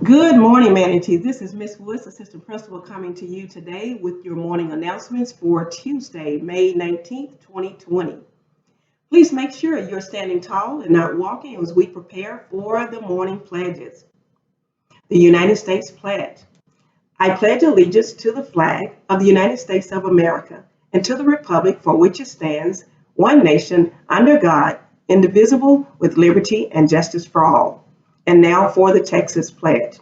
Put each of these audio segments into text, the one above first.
Good morning, Manatee. This is Miss Woods, Assistant Principal, coming to you today with your morning announcements for Tuesday, May 19th, 2020. Please make sure you're standing tall and not walking as we prepare for the morning pledges. The United States Pledge. I pledge allegiance to the flag of the United States of America and to the republic for which it stands, one nation, under God, indivisible, with liberty and justice for all. And now for the Texas Pledge.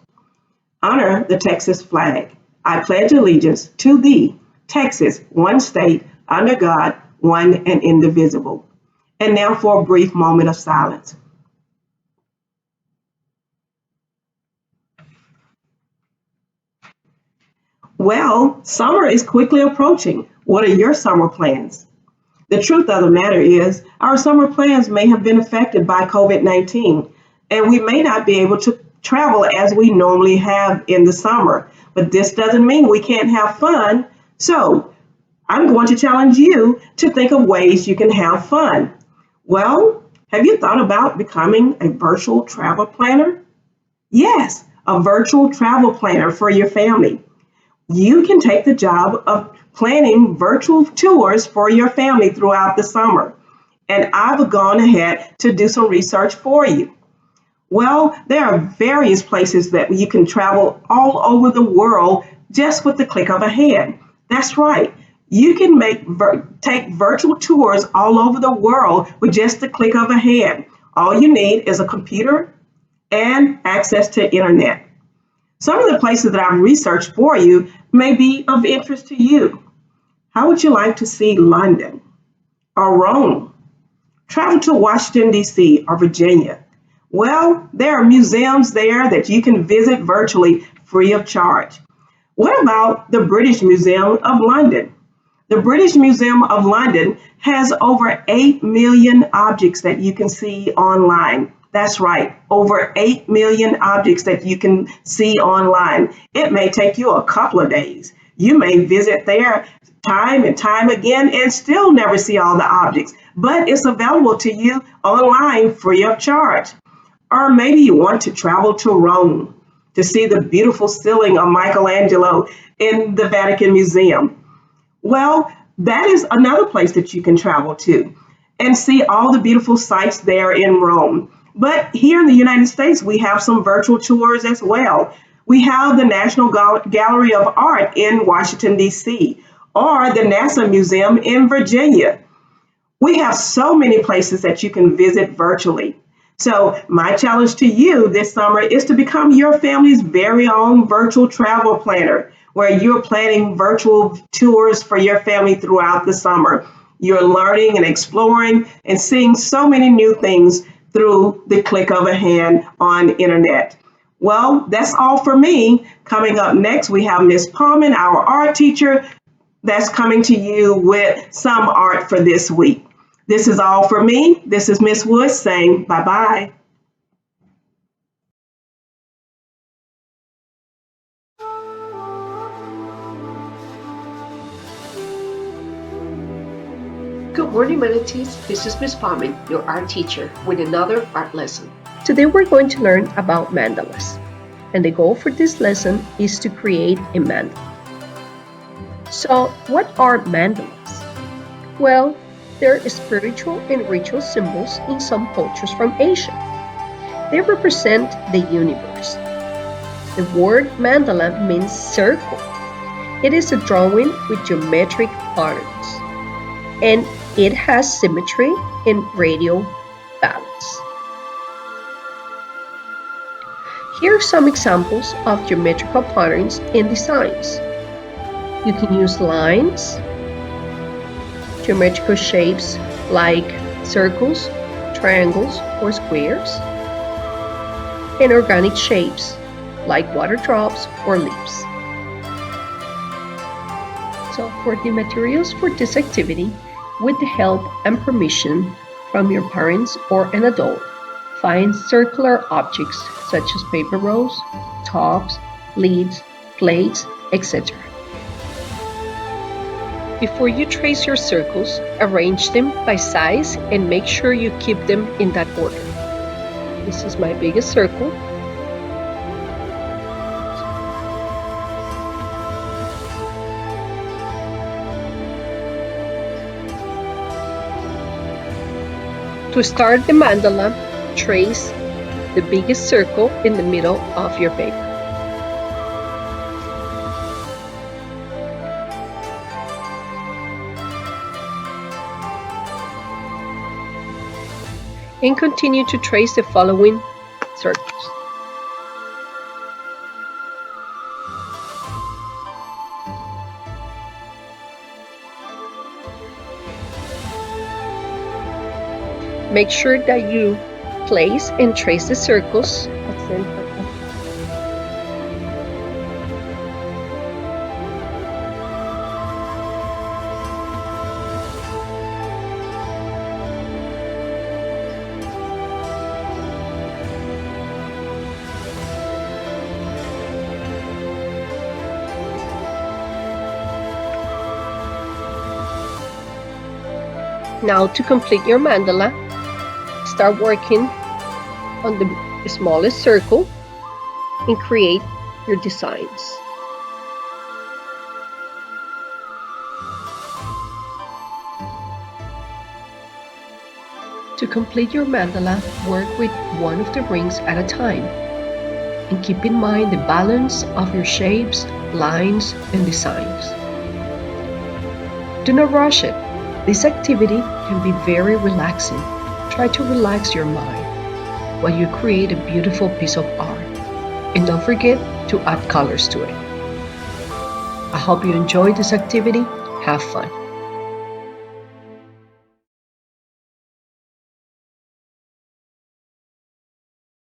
Honor the Texas flag. I pledge allegiance to thee, Texas, one state, under God, one and indivisible. And now for a brief moment of silence. Well, summer is quickly approaching. What are your summer plans? The truth of the matter is, our summer plans may have been affected by COVID-19, and we may not be able to travel as we normally have in the summer. But this doesn't mean we can't have fun. So I'm going to challenge you to think of ways you can have fun. Well, have you thought about becoming a virtual travel planner? Yes, a virtual travel planner for your family. You can take the job of planning virtual tours for your family throughout the summer. And I've gone ahead to do some research for you. Well, there are various places that you can travel all over the world just with the click of a hand. That's right. You can take virtual tours all over the world with just the click of a hand. All you need is a computer and access to internet. Some of the places that I've researched for you may be of interest to you. How would you like to see London or Rome? Travel to Washington, D.C. or Virginia. Well, there are museums there that you can visit virtually free of charge. What about the British Museum of London? The British Museum of London has over 8 million objects that you can see online. That's right, over 8 million objects that you can see online. It may take you a couple of days. You may visit there time and time again and still never see all the objects, but it's available to you online free of charge. Or maybe you want to travel to Rome to see the beautiful ceiling of Michelangelo in the Vatican Museum. Well, that is another place that you can travel to and see all the beautiful sights there in Rome. But here in the United States, we have some virtual tours as well. We have the National Gallery of Art in Washington, D.C., or the NASA Museum in Virginia. We have so many places that you can visit virtually. So my challenge to you this summer is to become your family's very own virtual travel planner, where you're planning virtual tours for your family throughout the summer. You're learning and exploring and seeing so many new things through the click of a hand on internet. Well, that's all for me. Coming up next, we have Miss Paumen, our art teacher, that's coming to you with some art for this week. This is all for me. This is Miss Woods saying bye-bye. Good morning, manatees. This is Miss Paumen, your art teacher, with another art lesson. Today we're going to learn about mandalas, and the goal for this lesson is to create a mandala. So, what are mandalas? Well, they're spiritual and ritual symbols in some cultures from Asia. They represent the universe. The word mandala means circle. It is a drawing with geometric patterns, and it has symmetry and radial balance. Here are some examples of geometrical patterns and designs. You can use lines, geometrical shapes like circles, triangles, or squares, and organic shapes like water drops or leaves. So for the materials for this activity, with the help and permission from your parents or an adult, find circular objects such as paper rolls, tops, lids, plates, etc. Before you trace your circles, arrange them by size and make sure you keep them in that order. This is my biggest circle. To start the mandala, trace the biggest circle in the middle of your paper. And continue to trace the following circles. Make sure that you place and trace the circles at center. Now to complete your mandala, start working on the smallest circle and create your designs. To complete your mandala, work with one of the rings at a time and keep in mind the balance of your shapes, lines, and designs. Do not rush it. This activity can be very relaxing. Try to relax your mind while you create a beautiful piece of art. And don't forget to add colors to it. I hope you enjoyed this activity. Have fun.